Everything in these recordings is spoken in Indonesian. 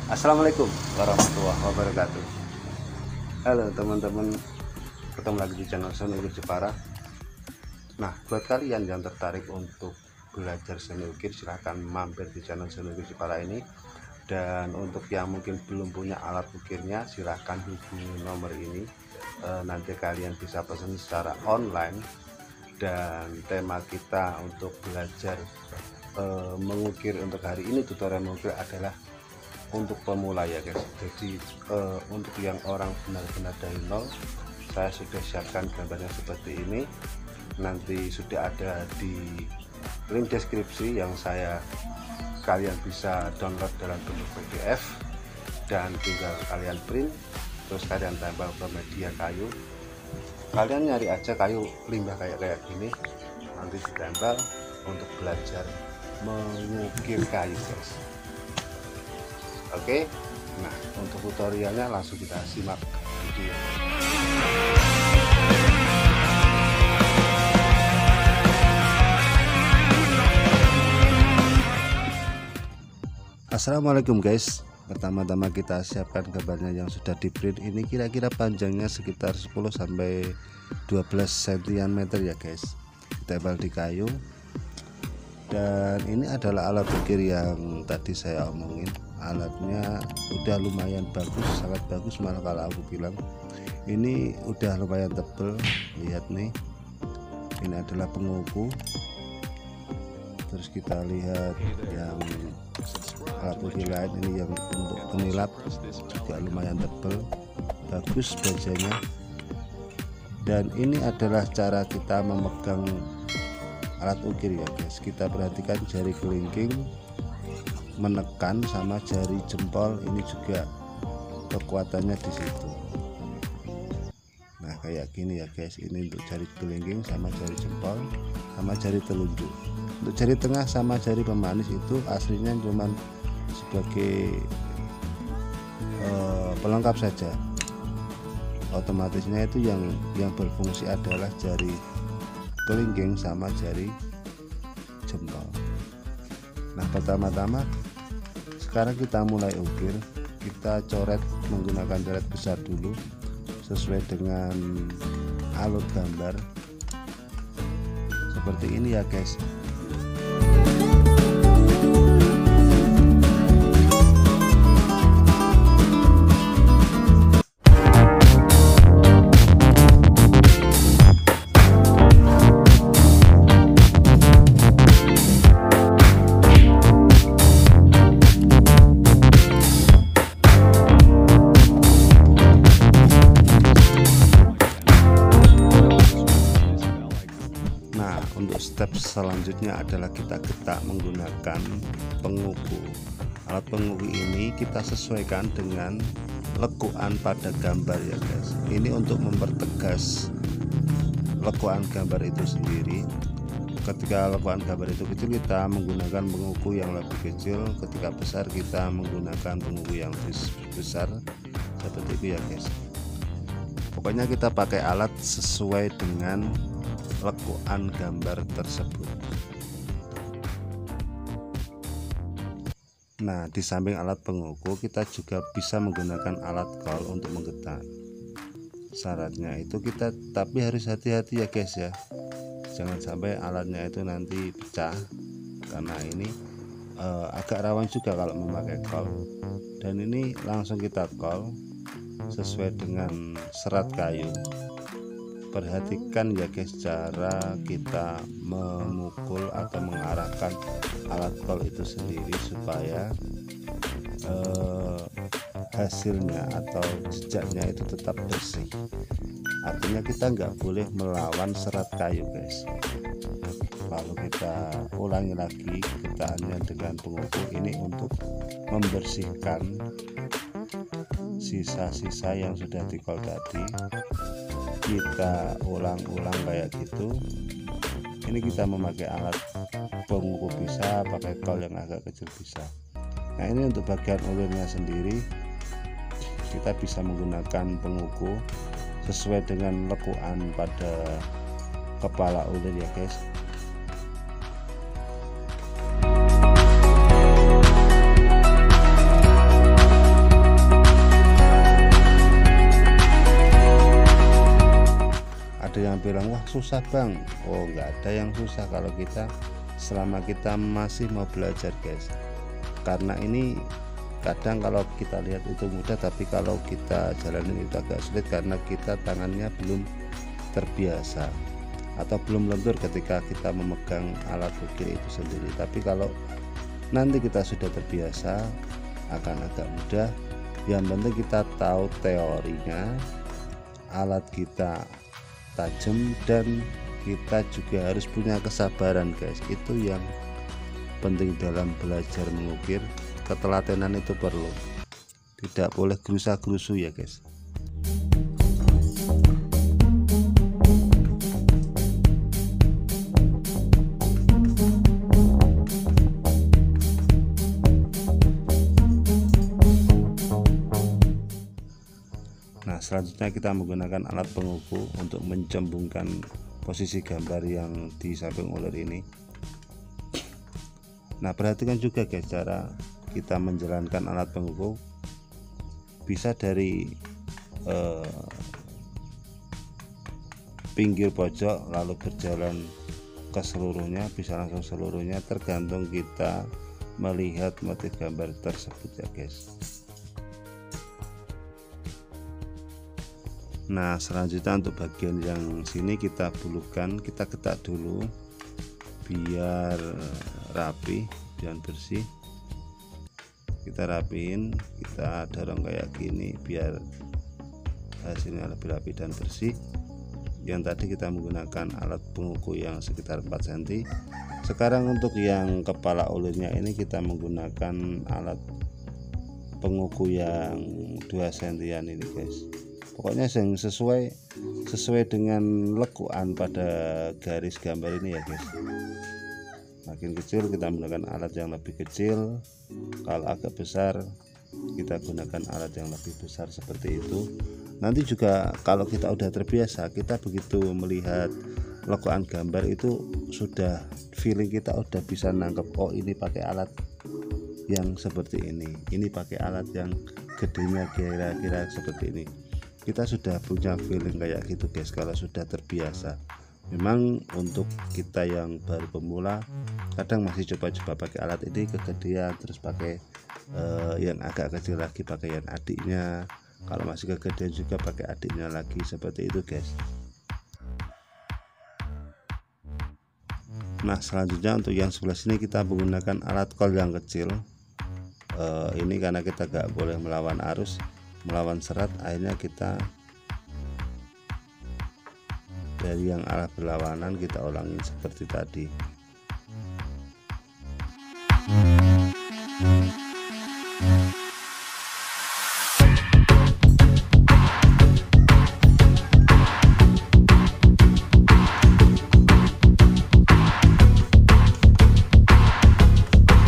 Assalamualaikum warahmatullahi wabarakatuh. Halo teman-teman, ketemu lagi di channel Seni Ukir Jepara. Nah, buat kalian yang tertarik untuk belajar seni ukir, silahkan mampir di channel Seni Ukir Jepara ini. Dan untuk yang mungkin belum punya alat ukirnya, silahkan hubungi nomor ini. Nanti kalian bisa pesan secara online. Dan tema kita untuk belajar mengukir untuk hari ini, tutorial mengukir adalah untuk pemula ya guys. Jadi untuk yang orang benar-benar dari nol, saya sudah siapkan gambarnya seperti ini. Nanti sudah ada di link deskripsi yang kalian bisa download dalam bentuk PDF, dan tinggal kalian print, terus kalian tempel ke media kayu. Kalian nyari aja kayu limbah kayak gini, nanti ditempel untuk belajar mengukir kayu guys. Oke, nah untuk tutorialnya langsung kita simak video. Assalamualaikum guys. Pertama-tama kita siapkan gambarnya yang sudah di print. Ini kira-kira panjangnya sekitar 10 sampai 12 cm ya guys. Ditempel di kayu. Dan ini adalah alat ukir yang tadi saya omongin. Alatnya udah lumayan bagus, sangat bagus malah kalau aku bilang. Ini udah lumayan tebel, lihat nih. Ini adalah penguku. Terus kita lihat yang alat ukir lain, ini yang untuk penilap juga lumayan tebel, bagus bajanya. Dan ini adalah cara kita memegang alat ukir ya guys. Kita perhatikan jari kelingking menekan sama jari jempol, ini juga kekuatannya di situ. Nah kayak gini ya guys. Ini untuk jari kelingking sama jari jempol sama jari telunjuk. Untuk jari tengah sama jari pemanis itu aslinya cuman sebagai pelengkap saja. Otomatisnya itu yang berfungsi adalah jari kelingking sama jari jempol. Nah pertama-tama sekarang kita mulai ukir. Kita coret menggunakan coret besar dulu sesuai dengan alur gambar seperti ini ya guys. Untuk step selanjutnya adalah kita getak menggunakan penguku. Alat penguku ini kita sesuaikan dengan lekukan pada gambar ya guys. Ini untuk mempertegas lekukan gambar itu sendiri. Ketika lekukan gambar itu kecil, kita menggunakan penguku yang lebih kecil. Ketika besar, kita menggunakan penguku yang besar seperti itu ya guys. Pokoknya kita pakai alat sesuai dengan lekukan gambar tersebut. Nah di samping alat penguku, kita juga bisa menggunakan alat kol untuk menggetak. Syaratnya itu kita tapi harus hati-hati ya guys ya, jangan sampai alatnya itu nanti pecah, karena ini agak rawan juga kalau memakai kol. Dan ini langsung kita kol sesuai dengan serat kayu. Perhatikan ya guys cara kita memukul atau mengarahkan alat kol itu sendiri supaya hasilnya atau jejaknya itu tetap bersih. Artinya kita nggak boleh melawan serat kayu guys. Lalu kita ulangi lagi getaannya dengan penguku ini untuk membersihkan sisa-sisa yang sudah dikol tadi. Kita ulang-ulang kayak gitu. Ini kita memakai alat penguku bisa, pakai kol yang agak kecil bisa. Nah ini untuk bagian ulirnya sendiri, kita bisa menggunakan penguku sesuai dengan lekukan pada kepala ulir ya guys. susah bang. Oh, nggak ada yang susah kalau kita selama kita masih mau belajar guys. Karena ini kadang kalau kita lihat itu mudah, tapi kalau kita jalanin itu agak sulit karena kita tangannya belum terbiasa atau belum lentur ketika kita memegang alat ukir itu sendiri. Tapi kalau nanti kita sudah terbiasa akan agak mudah. Yang penting kita tahu teorinya, alat kita tajam, dan kita juga harus punya kesabaran guys. Itu yang penting dalam belajar mengukir. Ketelatenan itu perlu, tidak boleh gerusa-gerusu ya guys. Nah, selanjutnya kita menggunakan alat penguku untuk mencembungkan posisi gambar yang di samping ulir ini. Nah, perhatikan juga guys cara kita menjalankan alat penguku. Bisa dari pinggir pojok lalu berjalan ke seluruhnya, bisa langsung seluruhnya, tergantung kita melihat motif gambar tersebut ya guys. Nah, selanjutnya untuk bagian yang sini kita bulukan, kita getak dulu biar rapi dan bersih. Kita rapiin, kita dorong kayak gini biar hasilnya lebih rapi dan bersih. Yang tadi kita menggunakan alat penguku yang sekitar 4 cm. Sekarang untuk yang kepala ulirnya ini kita menggunakan alat penguku yang 2 cm ini guys. Pokoknya yang sesuai dengan lekuan pada garis gambar ini ya guys. Makin kecil kita menggunakan alat yang lebih kecil, kalau agak besar kita gunakan alat yang lebih besar seperti itu. Nanti juga kalau kita udah terbiasa, kita begitu melihat lekuan gambar itu sudah feeling kita udah bisa nangkep, oh ini pakai alat yang seperti ini pakai alat yang gedenya kira-kira seperti ini. Kita sudah punya feeling kayak gitu guys kalau sudah terbiasa. Memang untuk kita yang baru pemula kadang masih coba-coba pakai alat ini kegedean, terus pakai yang agak kecil lagi pakai yang adiknya, kalau masih kegedean juga pakai adiknya lagi, seperti itu guys. Nah, selanjutnya untuk yang sebelah sini kita menggunakan alat kol yang kecil. Ini karena kita gak boleh melawan arus, melawan serat, akhirnya kita dari yang arah berlawanan kita ulangin seperti tadi.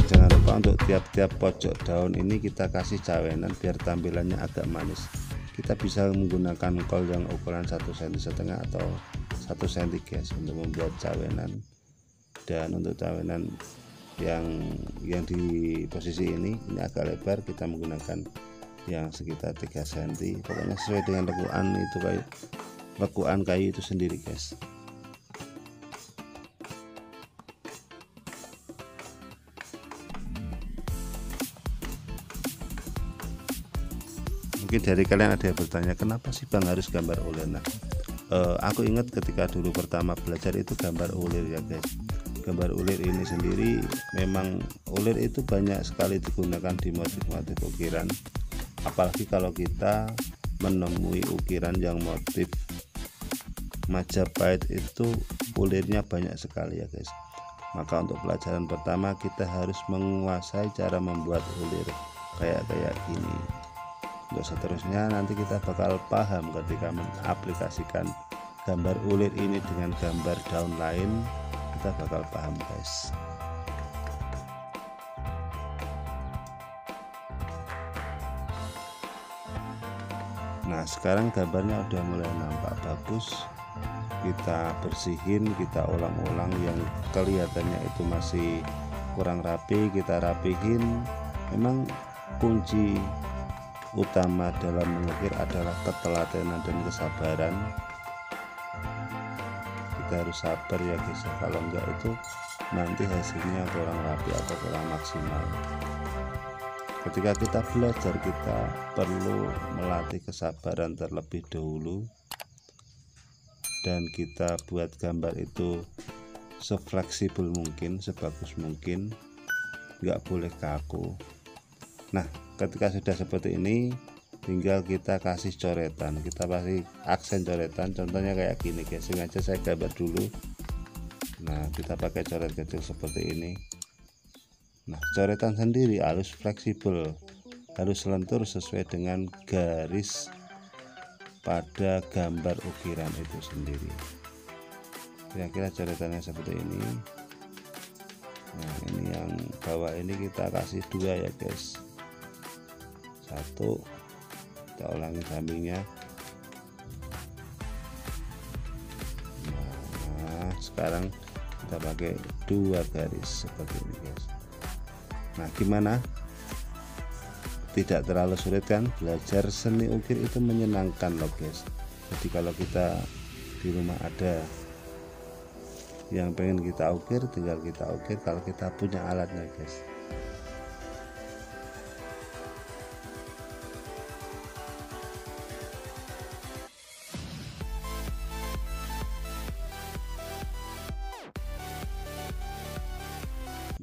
Jangan lupa untuk tiap-tiap pojok daun ini kita kasih cawenan biar tampilannya agak manis. Kita bisa menggunakan kol yang ukuran 1,5 cm atau 1 cm guys untuk membuat cawenan. Dan untuk cawenan yang di posisi ini agak lebar, kita menggunakan yang sekitar 3 cm. Pokoknya sesuai dengan lekuan kayu itu sendiri guys. Mungkin dari kalian ada yang bertanya, kenapa sih bang harus gambar ulir? Nah, aku ingat ketika dulu pertama belajar itu gambar ulir ya guys. Gambar ulir ini sendiri, memang ulir itu banyak sekali digunakan di motif-motif ukiran. Apalagi kalau kita menemui ukiran yang motif Majapahit itu ulirnya banyak sekali ya guys. Maka untuk pelajaran pertama kita harus menguasai cara membuat ulir kayak gini. Untuk seterusnya nanti kita bakal paham ketika mengaplikasikan gambar ulir ini dengan gambar daun lain, kita bakal paham guys. Nah, sekarang gambarnya udah mulai nampak bagus. Kita bersihin, kita ulang-ulang yang kelihatannya itu masih kurang rapi, kita rapihin. Memang kunci utama dalam mengukir adalah ketelatenan dan kesabaran. kita harus sabar ya guys ya. Kalau enggak itu nanti hasilnya kurang rapi atau kurang maksimal. Ketika kita belajar, kita perlu melatih kesabaran terlebih dahulu, dan kita buat gambar itu sefleksibel mungkin, sebagus mungkin, nggak boleh kaku. Nah, ketika sudah seperti ini, tinggal kita kasih coretan, kita kasih aksen coretan. Contohnya kayak gini guys, sengaja saya gambar dulu. Nah, kita pakai coret kecil seperti ini. Nah, coretan sendiri harus fleksibel, harus lentur sesuai dengan garis pada gambar ukiran itu sendiri. Kira-kira coretannya seperti ini. Nah, ini yang bawah ini kita kasih 2 ya guys. 1, kita ulangi sampingnya. Nah, sekarang kita pakai 2 garis seperti ini guys. Nah, gimana? Tidak terlalu sulit kan? Belajar seni ukir itu menyenangkan loh guys. Jadi kalau kita di rumah ada yang pengen kita ukir, tinggal kita ukir kalau kita punya alatnya guys.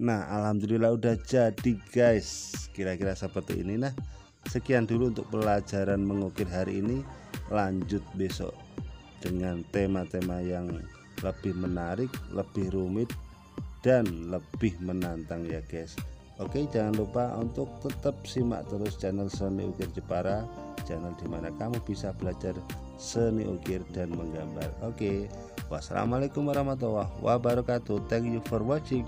Nah, alhamdulillah udah jadi guys, kira-kira seperti ini. Nah, sekian dulu untuk pelajaran mengukir hari ini. Lanjut besok dengan tema-tema yang lebih menarik, lebih rumit, dan lebih menantang ya guys. Oke, jangan lupa untuk tetap simak terus channel Seni Ukir Jepara, channel dimana kamu bisa belajar seni ukir dan menggambar. Oke, wassalamualaikum warahmatullahi wabarakatuh. Thank you for watching.